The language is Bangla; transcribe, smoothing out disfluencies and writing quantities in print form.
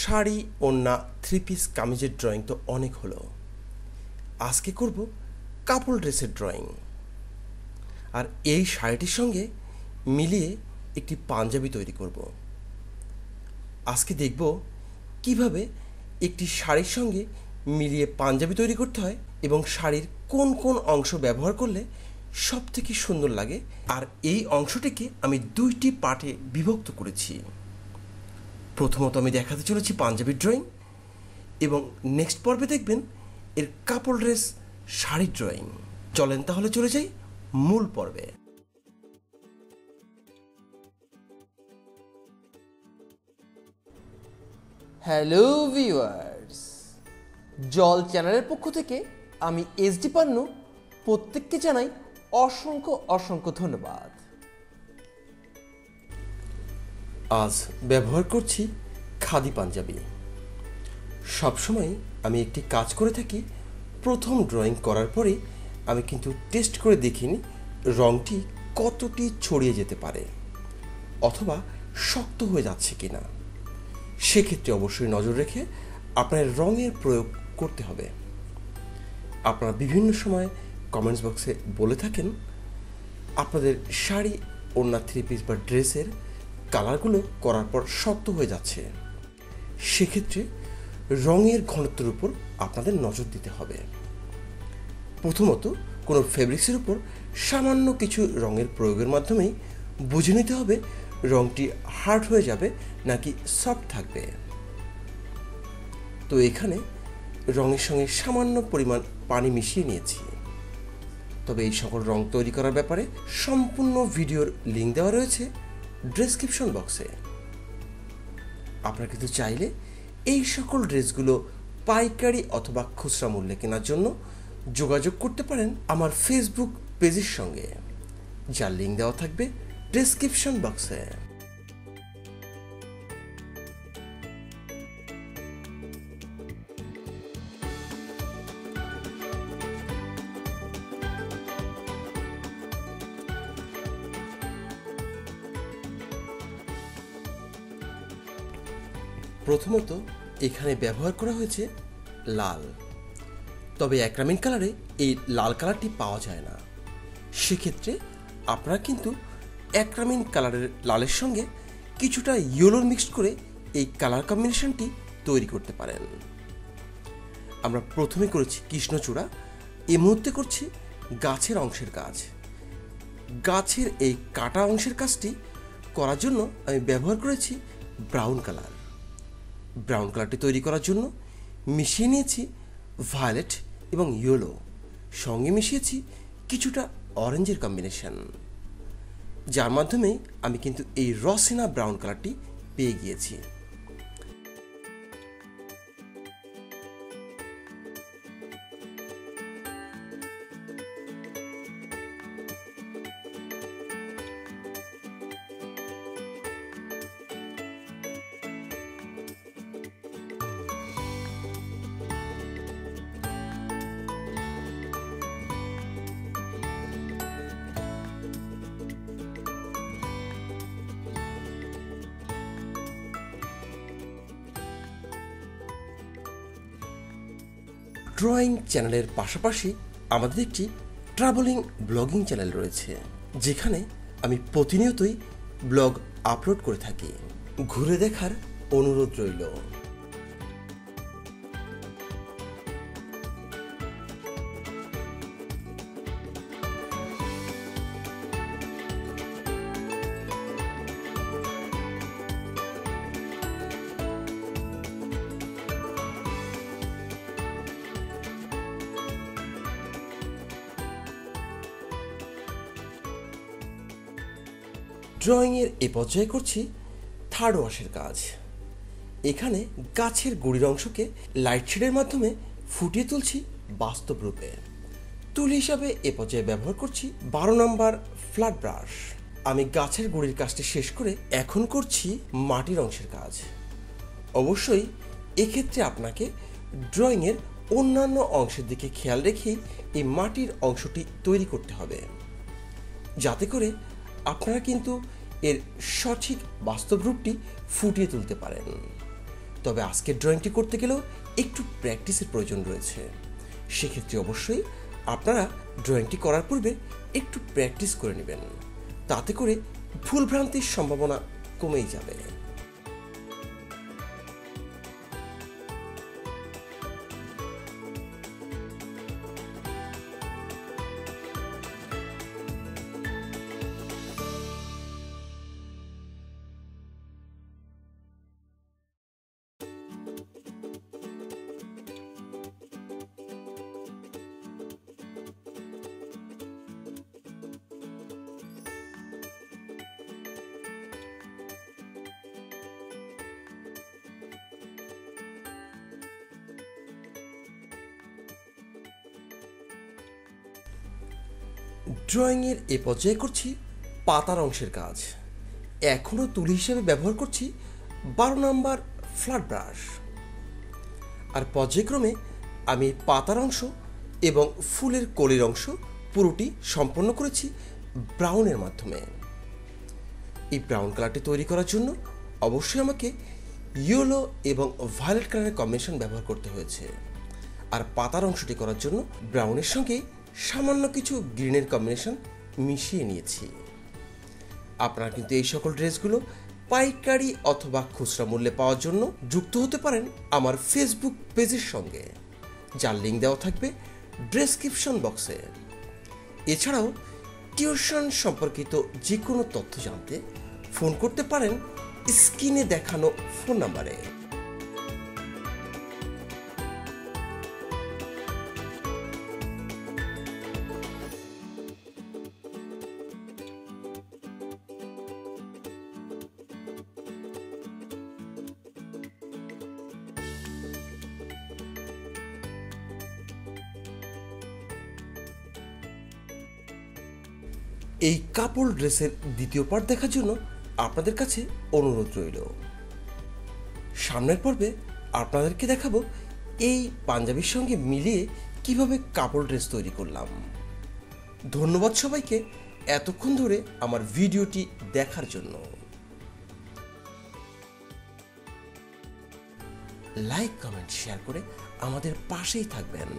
শাড়ি ওড়না থ্রি পিস কামিজের ড্রয়িং তো অনেক হলো, আজকে করব কাপল ড্রেসের ড্রয়িং। আর এই শাড়িটির সঙ্গে মিলিয়ে একটি পাঞ্জাবি তৈরি করব। আজকে দেখব কিভাবে একটি শাড়ির সঙ্গে মিলিয়ে পাঞ্জাবি তৈরি করতে হয় এবং শাড়ির কোন কোন অংশ ব্যবহার করলে সব থেকে সুন্দর লাগে। আর এই অংশটিকে আমি দুইটি পার্টে বিভক্ত করেছি। প্রথমত আমি দেখাতে চলেছি পাঞ্জাবির ড্রয়িং এবং নেক্সট পর্বে দেখবেন এর কাপল ড্রেস শাড়ির ড্রয়িং। চলেন তাহলে চলে যাই মূল পর্বে। হ্যালো ভিউয়ার্স, জল চ্যানেলের পক্ষ থেকে আমি এসডি পান্নু প্রত্যেককে জানাই অসংখ্য অসংখ্য ধন্যবাদ। আজ ব্যবহার করছি খাদি পাঞ্জাবি। সবসময় আমি একটি কাজ করে থাকি, প্রথম ড্রয়িং করার পরে আমি কিন্তু টেস্ট করে দেখিনি রঙটি কতটি ছড়িয়ে যেতে পারে অথবা শক্ত হয়ে যাচ্ছে কিনা। সেক্ষেত্রে অবশ্যই নজর রেখে আপনার রঙের প্রয়োগ করতে হবে। আপনারা বিভিন্ন সময় কমেন্টস বক্সে বলে থাকেন আপনাদের শাড়ি ওড়না থ্রি পিস বা ড্রেসের কালারগুলো করার পর শক্ত হয়ে যাচ্ছে। সেক্ষেত্রে রঙের ঘনত্বের উপর আপনাদের নজর দিতে হবে। প্রথমত কোনো ফেব্রিক্সের উপর সামান্য কিছু রঙের প্রয়োগের মাধ্যমেই বুঝে নিতে হবে রঙটি হার্ড হয়ে যাবে নাকি সফট থাকবে। তো এখানে রঙের সঙ্গে সামান্য পরিমাণ পানি মিশিয়ে নিয়েছি। তবে এই সকল রং তৈরি করার ব্যাপারে সম্পূর্ণ ভিডিওর লিঙ্ক দেওয়া রয়েছে ডেসক্রিপশন বক্সে। আপনারা কিন্তু চাইলে এই সকল ড্রেসগুলো পাইকারি অথবা খুচরা মূল্যে কেনার জন্য যোগাযোগ করতে পারেন আমার ফেসবুক পেজের সঙ্গে, যার লিঙ্ক দেওয়া থাকবে ডেসক্রিপশন বক্সে। প্রথমত এখানে ব্যবহার করা হয়েছে লাল, তবে অ্যাক্রামিন কালারে এই লাল কালারটি পাওয়া যায় না। সেক্ষেত্রে আপনারা কিন্তু অ্যাক্রামিন কালারের লালের সঙ্গে কিছুটা ইয়েলোর মিক্স করে এই কালার কম্বিনেশনটি তৈরি করতে পারেন। আমরা প্রথমে করেছি কৃষ্ণচূড়া, এই মুহূর্তে করছি গাছের অংশের কাজ। গাছের এই কাটা অংশের কাজটি করার জন্য আমি ব্যবহার করেছি ব্রাউন কালার। ব্রাউন কালারটি তৈরি করার জন্য মিশিয়ে নিয়েছি ভায়োলেট এবং ইয়েলো, সঙ্গে মিশিয়েছি কিছুটা অরেঞ্জের কম্বিনেশন, যার মাধ্যমে আমি কিন্তু এই রসিনা ব্রাউন কালারটি পেয়ে গিয়েছি। ড্রয়িং চ্যানেলের পাশাপাশি আমাদের একটি ট্রাভেলিং ব্লগিং চ্যানেল রয়েছে, যেখানে আমি প্রতিনিয়তই ব্লগ আপলোড করে থাকি। ঘুরে দেখার অনুরোধ রইল। ড্রয়িংয়ের এ পর্যায়ে করছি থার্ড ওয়াশের কাজ। এখানে গাছের গুড়ির অংশকে লাইট শেডের মাধ্যমে ফুটিয়ে তুলছি বাস্তব রূপে। টুল হিসাবে এ পর্যায়ে ব্যবহার করছি 12 নম্বর ফ্ল্যাট ব্রাশ। আমি গাছের গুড়ির কাজটি শেষ করে এখন করছি মাটির অংশের কাজ। অবশ্যই এক্ষেত্রে আপনাকে ড্রয়িংয়ের অন্যান্য অংশের দিকে খেয়াল রেখেই এই মাটির অংশটি তৈরি করতে হবে, যাতে করে আপনারা কিন্তু এর সঠিক বাস্তব রূপটি ফুটিয়ে তুলতে পারেন। তবে আজকের ড্রয়িংটি করতে গেলেও একটু প্র্যাকটিসের প্রয়োজন রয়েছে। সেক্ষেত্রে অবশ্যই আপনারা ড্রয়িংটি করার পূর্বে একটু প্র্যাকটিস করে নেবেন, তাতে করে ভুলভ্রান্তির সম্ভাবনা কমেই যাবে। ড্রয়িংয়ের এ পর্যায়ে করছি পাতার অংশের কাজ। এখনও তুলি হিসেবে ব্যবহার করছি 12 নম্বর ফ্ল্যাট ব্রাশ। আর পর্যায়ক্রমে আমি পাতার অংশ এবং ফুলের কলির অংশ পুরোটি সম্পন্ন করেছি ব্রাউনের মাধ্যমে। এই ব্রাউন কালারটি তৈরি করার জন্য অবশ্যই আমাকে ইয়েলো এবং ভায়োলেট কালারের কম্বিনেশন ব্যবহার করতে হয়েছে। আর পাতার অংশটি করার জন্য ব্রাউনের সঙ্গে সামান্য কিছু গ্রিনের কম্বিনেশন মিশিয়ে নিয়েছি। আপনারা কিন্তু এই সকল ড্রেসগুলো পাইকারি অথবা খুচরা মূল্যে পাওয়ার জন্য যুক্ত হতে পারেন আমার ফেসবুক পেজের সঙ্গে, যার লিঙ্ক দেওয়া থাকবে ডেসক্রিপশন বক্সে। এছাড়াও টিউশন সম্পর্কিত যে কোনো তথ্য জানতে ফোন করতে পারেন স্ক্রিনে দেখানো ফোন নাম্বারে। এই কাপড় ড্রেসের দ্বিতীয় পার্ট দেখার জন্য আপনাদের কাছে অনুরোধ রইল। সামনের পর্বে আপনাদেরকে দেখাবো এই পাঞ্জাবির সঙ্গে মিলিয়ে কিভাবে কাপড় ড্রেস তৈরি করলাম। ধন্যবাদ সবাইকে এতক্ষণ ধরে আমার ভিডিওটি দেখার জন্য। লাইক, কমেন্ট, শেয়ার করে আমাদের পাশেই থাকবেন।